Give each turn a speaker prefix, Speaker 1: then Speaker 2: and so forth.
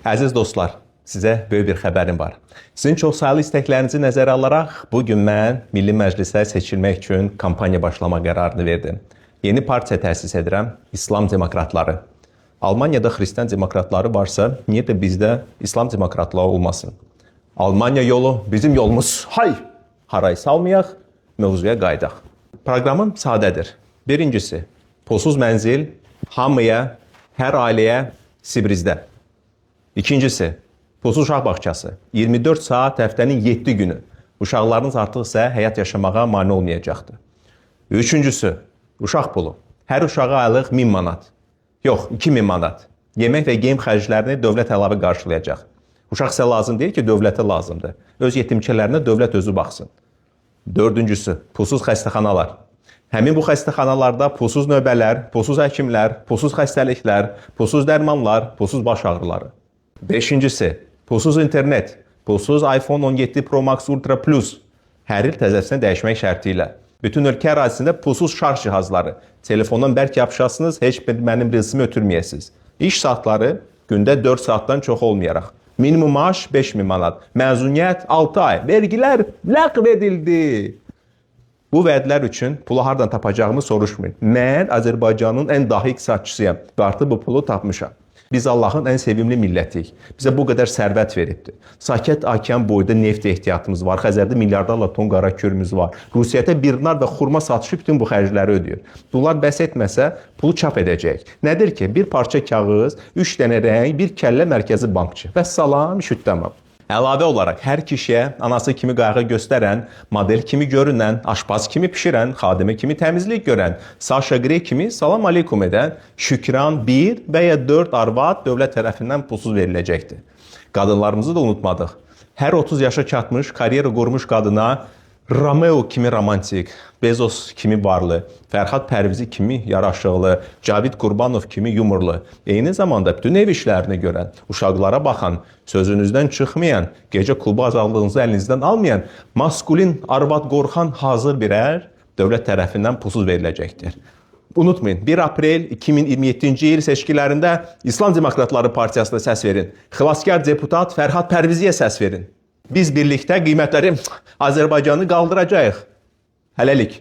Speaker 1: Əziz dostlar, sizə böyük bir xəbərim var. Sizin çox sayılı istəklərinizi nəzərə alaraq, bugün mən Milli Məclisə seçilmək üçün kampaniya başlama qərarını verdim. Yeni partiya təsis edirəm, İslam Demokratları. Almaniyada Xristian Demokratları varsa, niyə də bizdə İslam Demokratları olmasın? Almaniya yolu bizim yolumuz. Hay! Haray salmayaq, mövzuya qaydaq. Proqramım sadədir. Birincisi, pulsuz mənzil hamıya, hər ailəyə Sibrizdə. İkincisi, pulsuz uşaq bağçası. 24 saat həftənin 7 günü. Uşaqlarınız artıq isə həyat yaşamağa mane olmayacaqdır. Üçüncüsü, uşaq pulu. Hər uşağa aylıq 1000 manat. Yox, 2000 manat. Yemək və geyim xərclərini dövlət əlavə qarşılayacaq. Uşaq isə lazım deyil ki, dövlətə lazımdır. Öz yetimçilərinə dövlət özü baxsın. Dördüncüsü, pulsuz xəstəxanalar. Həmin bu xəstəxanalarda pulsuz növbələr, pulsuz həkimlər, pulsuz xəstəliklər, pulsuz dərmanlar, pulsuz baş ağrıları. Beşincisi, pulsuz internet, pulsuz iPhone 17 Pro Max Ultra Plus. Hər il təzəsini dəyişmək şərti ilə. Bütün ölkə ərazisində pulsuz şarj cihazları. Telefondan bərk yapışasınız, heç bir mənim rizimi ötürməyəsiniz. İş saatları gündə 4 saatdan çox olmayaraq. Minimum maaş 5000 manat. Məzuniyyət 6 ay. Vergilər ləğv edildi. Bu vədlər üçün pulu hardan tapacağımı soruşmayın. Mən Azərbaycanın ən dahi iqtisadçısıyam və artıq bu pulu tapmışam. Biz Allahın ən sevimli millətiyik. Bizə bu qədər sərvət veribdir. Sakit okean boyunda neft ehtiyatımız var. Xəzərdə milyarlarla ton qara körümüz var. Rusiyyətə birnar və xurma satışı bütün bu xərcləri ödəyir. Bunlar bəs etməsə, pulu çap edəcək. Nədir ki, bir parça kağız, 3 dənə rəng, bir kəllə mərkəzi bankçı. Və salam, şüd tamam. Əlavə olaraq hər kişiyə anası kimi qayğı göstərən, model kimi görünən, aşpaz kimi pişirən, xadimə kimi təmizlik görən, Saşa Grey kimi salam aleykum edən, Şükran 1 və ya 4 arvad dövlət tərəfindən pulsuz veriləcəkdir. Qadınlarımızı da unutmadıq. Hər 30 yaşa çatmış, karyera qurmuş qadına Romeo kimi romantik, Bezos kimi varlı, Fərhad Pərvizi kimi yaraşıqlı, Cavid Qurbanov kimi yumorlu, eyni zamanda bütün ev işlərini görən, uşaqlara baxan, sözünüzdən çıxmayan, gecə klubu azadlığınızı əlinizdən almayan, maskulin arvad qorxan hazır birər dövlət tərəfindən pulsuz veriləcəkdir. Unutmayın, 1 aprel 2027-ci il seçkilərində İslam Demokratları Partiyasına səs verin. Xilaskar deputat Fərhad Pərviziyə səs verin. Biz birlikdə qiymətləri Azərbaycanı qaldıracağıq. Hələlik.